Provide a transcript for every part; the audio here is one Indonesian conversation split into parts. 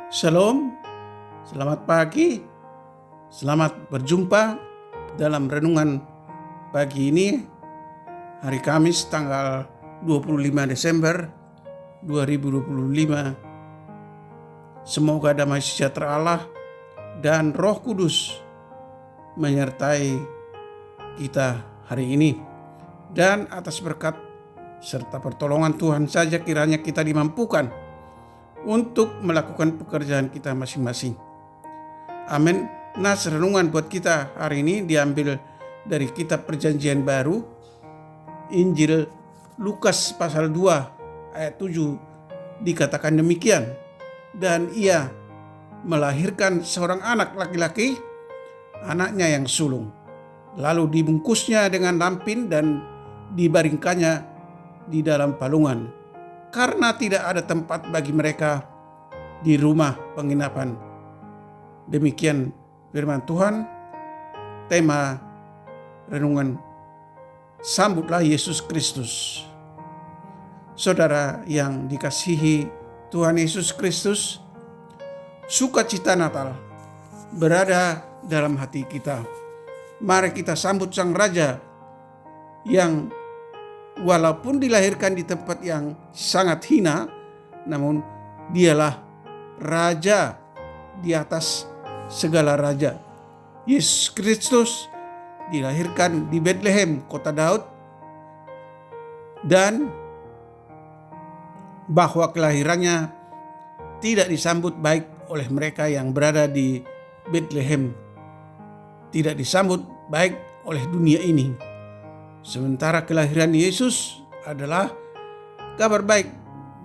Shalom, selamat pagi, selamat berjumpa dalam renungan pagi ini, hari Kamis tanggal 25 Desember 2025. Semoga damai sejahtera Allah dan Roh Kudus menyertai kita hari ini. Dan atas berkat serta pertolongan Tuhan saja kiranya kita dimampukan untuk melakukan pekerjaan kita masing-masing. Amin. Nah, renungan buat kita hari ini diambil dari kitab Perjanjian Baru, Injil Lukas pasal 2 ayat 7 dikatakan demikian. Dan ia melahirkan seorang anak laki-laki, anaknya yang sulung. Lalu dibungkusnya dengan lampin dan dibaringkannya di dalam palungan, karena tidak ada tempat bagi mereka di rumah penginapan. Demikian firman Tuhan. Tema renungan, sambutlah Yesus Kristus. Saudara yang dikasihi Tuhan Yesus Kristus, sukacita Natal berada dalam hati kita. Mari kita sambut Sang Raja yang walaupun dilahirkan di tempat yang sangat hina, namun dialah Raja di atas segala raja. Yesus Kristus dilahirkan di Bethlehem, kota Daud, dan bahwa kelahirannya tidak disambut baik oleh mereka yang berada di Bethlehem, tidak disambut baik oleh dunia ini. Sementara kelahiran Yesus adalah kabar baik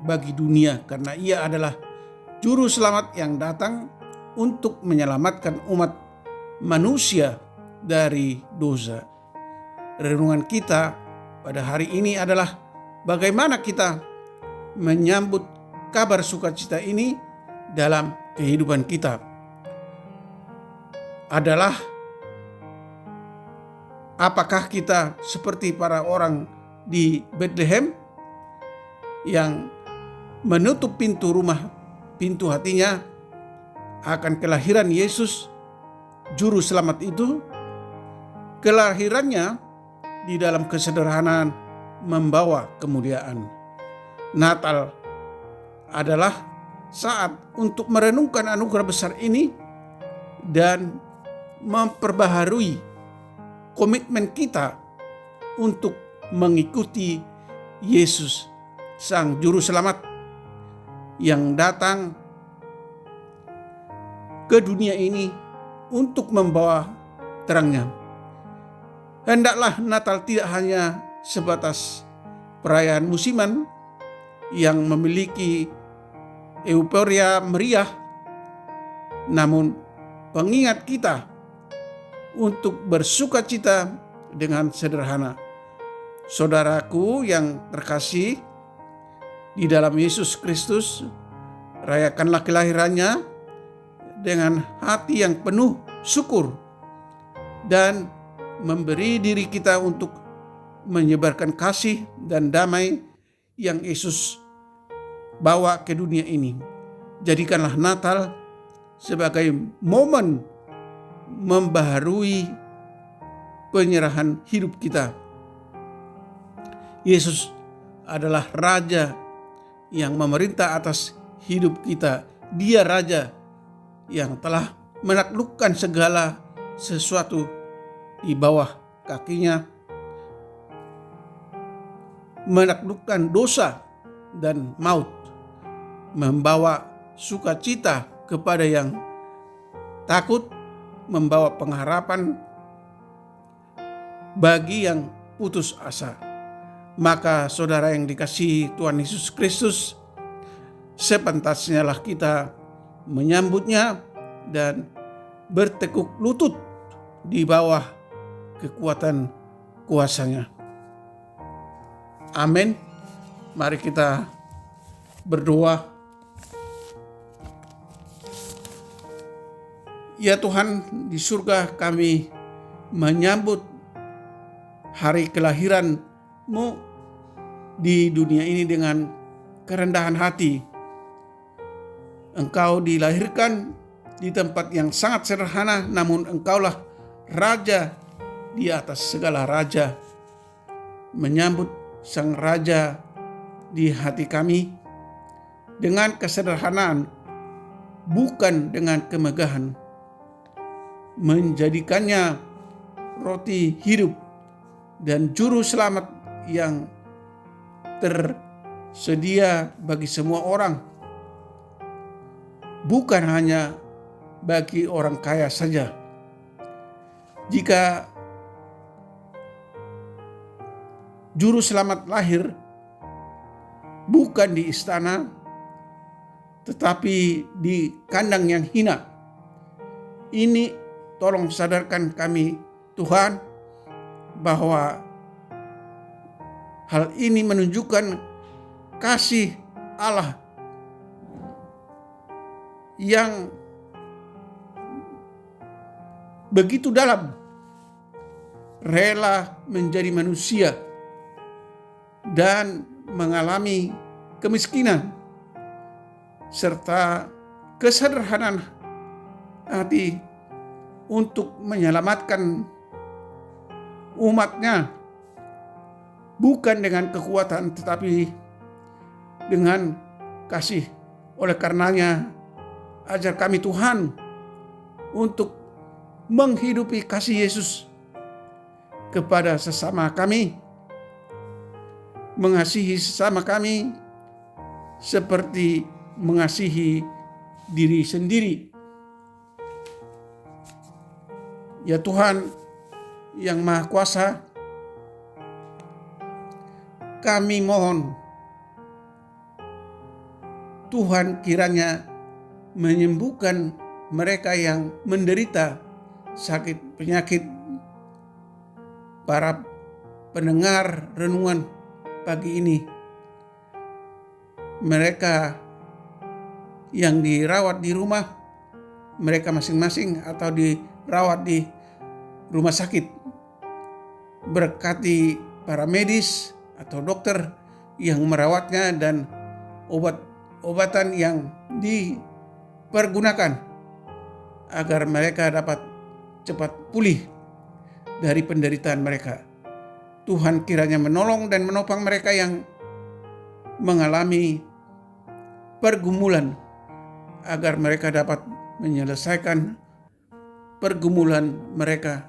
bagi dunia, karena ia adalah juru selamat yang datang untuk menyelamatkan umat manusia dari dosa. Renungan kita pada hari ini adalah bagaimana kita menyambut kabar sukacita ini dalam kehidupan kita. Adalah apakah kita seperti para orang di Bethlehem yang menutup pintu rumah, pintu hatinya akan kelahiran Yesus, juru selamat itu? Kelahirannya di dalam kesederhanaan membawa kemuliaan. Natal adalah saat untuk merenungkan anugerah besar ini dan memperbaharui komitmen kita untuk mengikuti Yesus, Sang Juru Selamat yang datang ke dunia ini untuk membawa terangnya. Hendaklah Natal tidak hanya sebatas perayaan musiman yang memiliki euforia meriah, namun pengingat kita untuk bersukacita dengan sederhana. Saudaraku yang terkasih di dalam Yesus Kristus, rayakanlah kelahirannya dengan hati yang penuh syukur dan memberi diri kita untuk menyebarkan kasih dan damai yang Yesus bawa ke dunia ini. Jadikanlah Natal sebagai momen membaharui penyerahan hidup kita. Yesus adalah Raja yang memerintah atas hidup kita. Dia Raja yang telah menaklukkan segala sesuatu di bawah kakinya, menaklukkan dosa dan maut, membawa sukacita kepada yang takut, membawa pengharapan bagi yang putus asa. Maka saudara yang dikasihi Tuhan Yesus Kristus, sepantasnya lah kita menyambutnya dan bertekuk lutut di bawah kekuatan kuasanya. Amin. Mari kita berdoa. Ya Tuhan di surga, kami menyambut hari kelahiran-Mu di dunia ini dengan kerendahan hati. Engkau dilahirkan di tempat yang sangat sederhana, namun engkaulah raja di atas segala raja. Menyambut sang raja di hati kami dengan kesederhanaan, bukan dengan kemegahan. Menjadikannya roti hidup dan juru selamat yang tersedia bagi semua orang, bukan hanya bagi orang kaya saja. Jika juru selamat lahir bukan di istana, tetapi di kandang yang hina, ini tolong sadarkan kami Tuhan bahwa hal ini menunjukkan kasih Allah yang begitu dalam, rela menjadi manusia dan mengalami kemiskinan serta kesederhanaan hati untuk menyelamatkan umatnya, bukan dengan kekuatan tetapi dengan kasih. Oleh karenanya ajar kami Tuhan untuk menghidupi kasih Yesus kepada sesama kami, mengasihi sesama kami seperti mengasihi diri sendiri. Ya Tuhan yang Maha Kuasa, kami mohon Tuhan kiranya menyembuhkan mereka yang menderita sakit penyakit. Para pendengar renungan pagi ini, mereka yang dirawat di rumah mereka masing-masing atau dirawat di rumah sakit, berkati para medis atau dokter yang merawatnya dan obat-obatan yang dipergunakan agar mereka dapat cepat pulih dari penderitaan mereka. Tuhan kiranya menolong dan menopang mereka yang mengalami pergumulan agar mereka dapat menyelesaikan pergumulan mereka.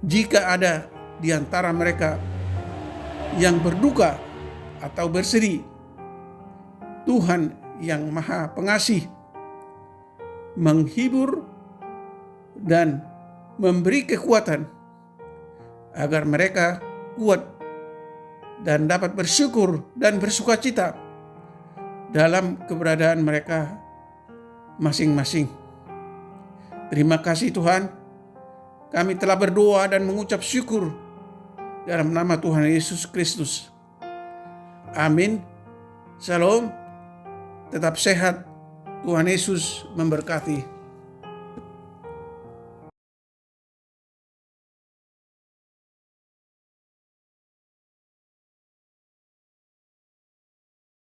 Jika ada di antara mereka yang berduka atau bersedih, Tuhan yang Maha Pengasih menghibur dan memberi kekuatan agar mereka kuat dan dapat bersyukur dan bersukacita dalam keberadaan mereka masing-masing. Terima kasih Tuhan, kami telah berdoa dan mengucap syukur dalam nama Tuhan Yesus Kristus. Amin. Shalom. Tetap sehat. Tuhan Yesus memberkati.